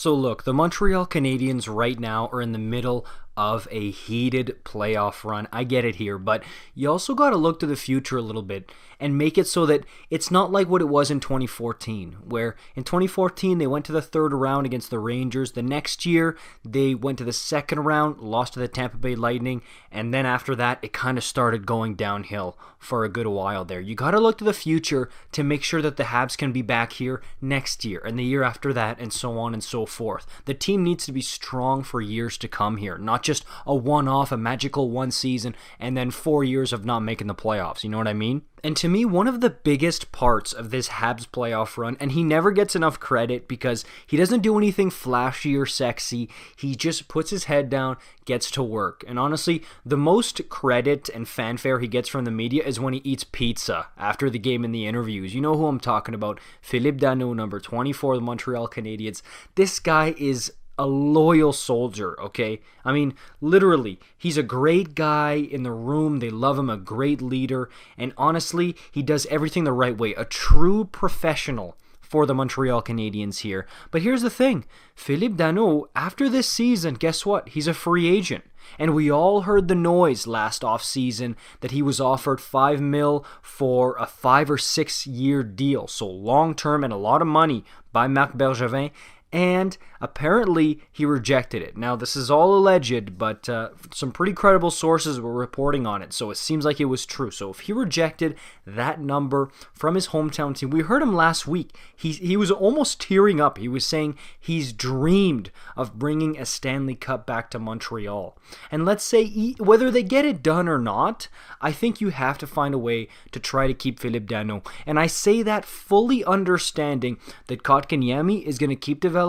So look, the Montreal Canadiens right now are in the middle of a heated playoff run. I get it here, but you also got to look to the future a little bit and make it so that it's not like what it was in 2014, where in 2014 they went to the third round against the Rangers. The next year they went to the second round, lost to the Tampa Bay Lightning, and then after that it kind of started going downhill for a good while there. You got to look to the future to make sure that the Habs can be back here next year and the year after that and so on and so forth. The team needs to be strong for years to come here, not just a one-off, a magical one season, and then 4 years of not making the playoffs. You know what I mean? And to me, one of the biggest parts of this Habs playoff run, and he never gets enough credit because he doesn't do anything flashy or sexy. He just puts his head down, gets to work. And honestly, the most credit and fanfare he gets from the media is when he eats pizza after the game in the interviews. You know who I'm talking about. Philippe Danault, number 24 of the Montreal Canadiens. This guy is a loyal soldier, okay? I mean, literally, he's a great guy in the room. They love him, a great leader. And honestly, he does everything the right way. A true professional for the Montreal Canadiens here. But here's the thing. Philippe Danault, after this season, guess what? He's a free agent. And we all heard the noise last offseason that he was offered $5 million for a 5 or 6 year deal. So long term and a lot of money by Marc Bergevin. And apparently he rejected it. Now, this is all alleged, but some pretty credible sources were reporting on it, so it seems like it was true. So if he rejected that number from his hometown team, we heard him last week. He was almost tearing up. He was saying he's dreamed of bringing a Stanley Cup back to Montreal. And let's say whether they get it done or not, I think you have to find a way to try to keep Philippe Danault. And I say that fully understanding that Kotkaniemi is going to keep developing.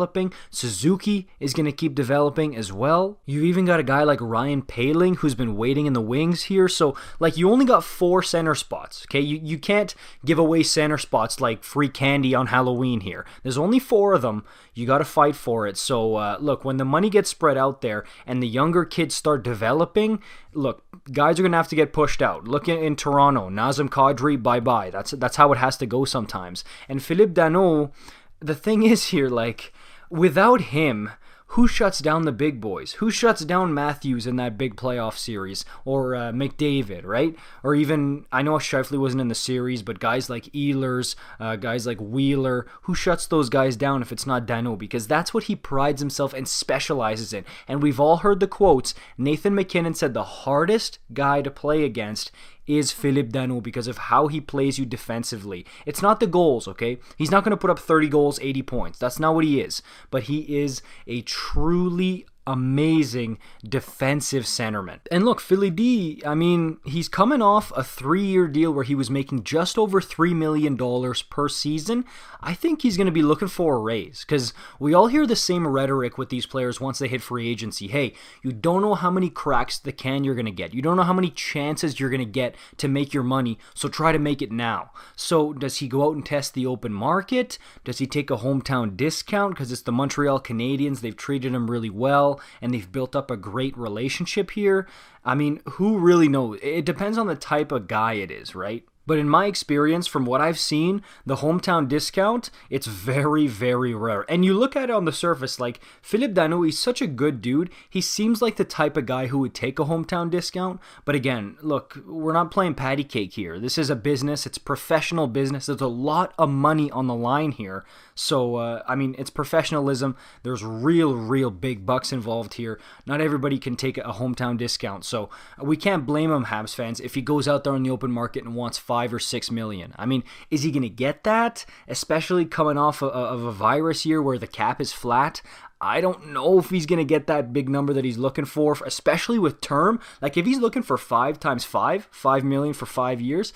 Suzuki is going to keep developing as well. You've even got a guy like Ryan Poehling who's been waiting in the wings here. So, like, you only got 4 center spots, okay? You can't give away center spots like free candy on Halloween here. There's only 4 of them. You got to fight for it. So, look, when the money gets spread out there and the younger kids start developing, look, guys are going to have to get pushed out. Look in Toronto, Nazem Kadri, bye-bye. That's how it has to go sometimes. And Philippe Danault, the thing is here, like, without him, who shuts down the big boys? Who shuts down Matthews in that big playoff series? Or McDavid, right? Or even, I know Scheifele wasn't in the series, but guys like Ehlers, guys like Wheeler, who shuts those guys down if it's not Danault? Because that's what he prides himself and specializes in. And we've all heard the quotes. Nathan MacKinnon said the hardest guy to play against is Philippe Danault because of how he plays you defensively. It's not the goals, okay? He's not going to put up 30 goals, 80 points. That's not what he is. But he is a truly amazing defensive centerman. And look, Philly D, I mean, he's coming off a 3-year deal where he was making just over $3 million per season. I think he's going to be looking for a raise because we all hear the same rhetoric with these players once they hit free agency. Hey, you don't know how many cracks the can you're going to get. You don't know how many chances you're going to get to make your money, so try to make it now. So does he go out and test the open market? Does he take a hometown discount because it's the Montreal Canadiens? They've treated him really well and they've built up a great relationship here. I mean, who really knows? It depends on the type of guy it is, right? But in my experience, from what I've seen, the hometown discount, it's very, very rare. And you look at it on the surface, like, Philippe Danault, he's such a good dude. He seems like the type of guy who would take a hometown discount. But again, look, we're not playing patty cake here. This is a business. It's professional business. There's a lot of money on the line here. So, I mean, it's professionalism. There's real big bucks involved here. Not everybody can take a hometown discount. So, we can't blame him, Habs fans, if he goes out there in the open market and wants 5 or 6 million. I mean, is he going to get that? Especially coming off of a virus year where the cap is flat. I don't know if he's going to get that big number that he's looking for, especially with term. Like, if he's looking for 5 times 5, $5 million for 5 years,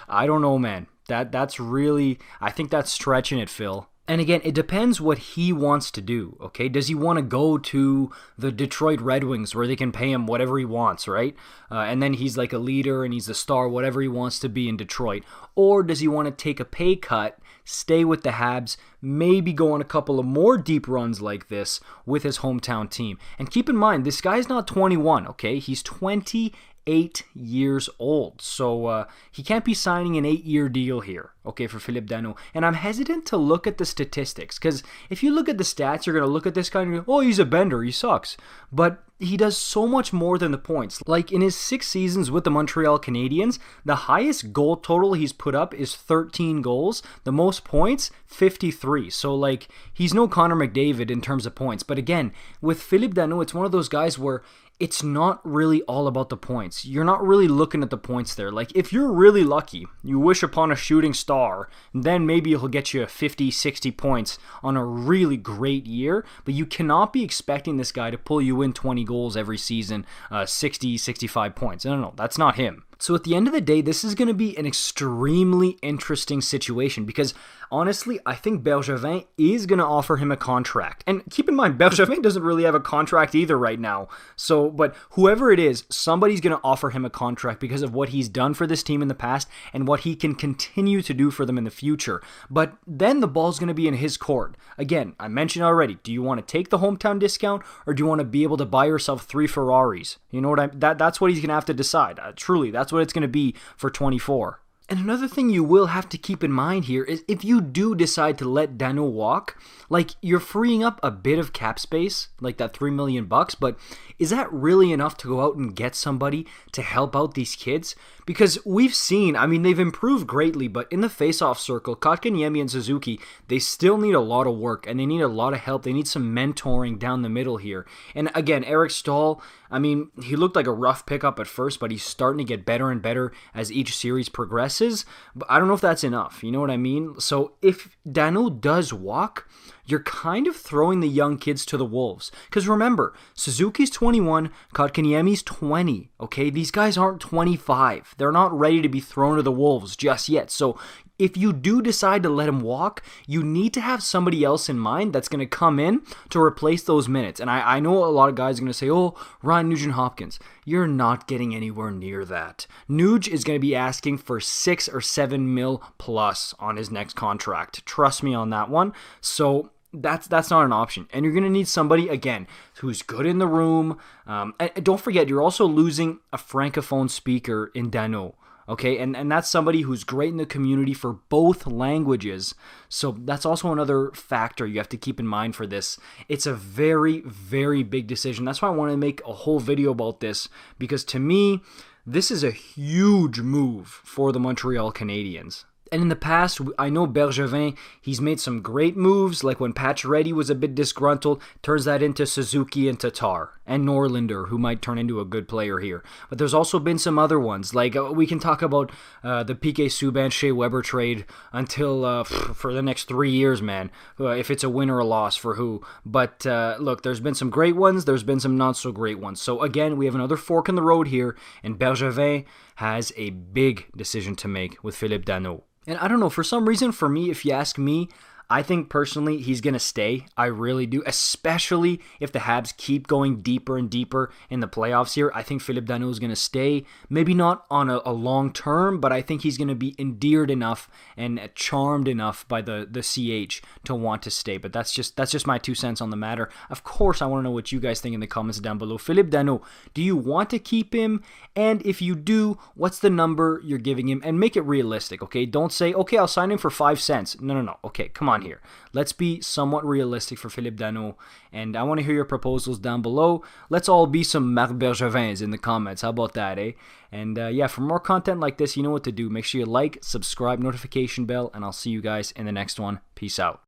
I don't know, man. That's really, I think that's stretching it, Phil. And again, it depends what he wants to do, okay? Does he want to go to the Detroit Red Wings where they can pay him whatever he wants, right? And then he's like a leader and he's a star, whatever he wants to be in Detroit. Or does he want to take a pay cut, stay with the Habs, maybe go on a couple of more deep runs like this with his hometown team? And keep in mind, this guy's not 21, okay? He's 28. 8 years old. So he can't be signing an 8-year deal here, okay, for Philippe Danault. And I'm hesitant to look at the statistics, because if you look at the stats, you're going to look at this guy and go, oh, he's a bender, he sucks. But he does so much more than the points. Like in his 6 seasons with the Montreal Canadiens, the highest goal total he's put up is 13 goals. The most points, 53. So like, he's no Connor McDavid in terms of points. But again, with Philippe Danault, it's one of those guys where it's not really all about the points. You're not really looking at the points there. Like, if you're really lucky, you wish upon a shooting star, then maybe he'll get you 50, 60 points on a really great year, but you cannot be expecting this guy to pull you in 20 goals every season, 60, 65 points. No, that's not him. So at the end of the day, this is going to be an extremely interesting situation, because honestly, I think Bergevin is going to offer him a contract. And keep in mind, Bergevin doesn't really have a contract either right now. So, but whoever it is, somebody's going to offer him a contract because of what he's done for this team in the past and what he can continue to do for them in the future. But then the ball's going to be in his court. Again, I mentioned already, do you want to take the hometown discount, or do you want to be able to buy yourself 3 Ferraris? You know what that's what he's going to have to decide. Truly, that's what it's going to be for 24. And another thing you will have to keep in mind here is if you do decide to let Danault walk, like, you're freeing up a bit of cap space, like that $3 million, but is that really enough to go out and get somebody to help out these kids? Because we've seen, I mean, they've improved greatly, but in the face-off circle, Kotkaniemi and Suzuki, they still need a lot of work, and they need a lot of help. They need some mentoring down the middle here. And again, Eric Staal, I mean, he looked like a rough pickup at first, but he's starting to get better and better as each series progresses. But I don't know if that's enough, you know what I mean? So if Danault does walk, you're kind of throwing the young kids to the wolves. Because remember, Suzuki's 21, Kotkaniemi's 20, okay? These guys aren't 25. They're not ready to be thrown to the wolves just yet. So if you do decide to let him walk, you need to have somebody else in mind that's going to come in to replace those minutes. And I know a lot of guys are going to say, oh, Ryan Nugent-Hopkins. You're not getting anywhere near that. Nuge is going to be asking for 6 or 7 mil plus on his next contract. Trust me on that one. So that's not an option. And you're going to need somebody, again, who's good in the room. And don't forget, you're also losing a francophone speaker in Danault. Okay, and that's somebody who's great in the community for both languages. So that's also another factor you have to keep in mind for this. It's a very, very big decision. That's why I want to make a whole video about this, because to me, this is a huge move for the Montreal Canadiens. And in the past, I know Bergevin, he's made some great moves, like when Pacioretty was a bit disgruntled, turns that into Suzuki and Tatar, and Norlinder, who might turn into a good player here. But there's also been some other ones, like we can talk about the Piquet Subban, Shea Weber trade until for the next 3 years, man, if it's a win or a loss for who. But look, there's been some great ones, there's been some not so great ones. So again, we have another fork in the road here, and Bergevin has a big decision to make with Philippe Danault. And I don't know, for some reason, for me, if you ask me, I think personally he's going to stay. I really do, especially if the Habs keep going deeper and deeper in the playoffs here. I think Philippe Danault is going to stay. Maybe not on a long term, but I think he's going to be endeared enough and charmed enough by the CH to want to stay. But that's just my 2 cents on the matter. Of course, I want to know what you guys think in the comments down below. Philippe Danault, do you want to keep him? And if you do, what's the number you're giving him? And make it realistic, okay? Don't say, okay, I'll sign him for 5 cents. No. Okay, come on here. Let's be somewhat realistic for Philippe Danault, and I want to hear your proposals down below. Let's all be some Marc Bergevins in the comments. How about that, eh? And yeah, for more content like this, you know what to do. Make sure you like, subscribe, notification bell, and I'll see you guys in the next one. Peace out.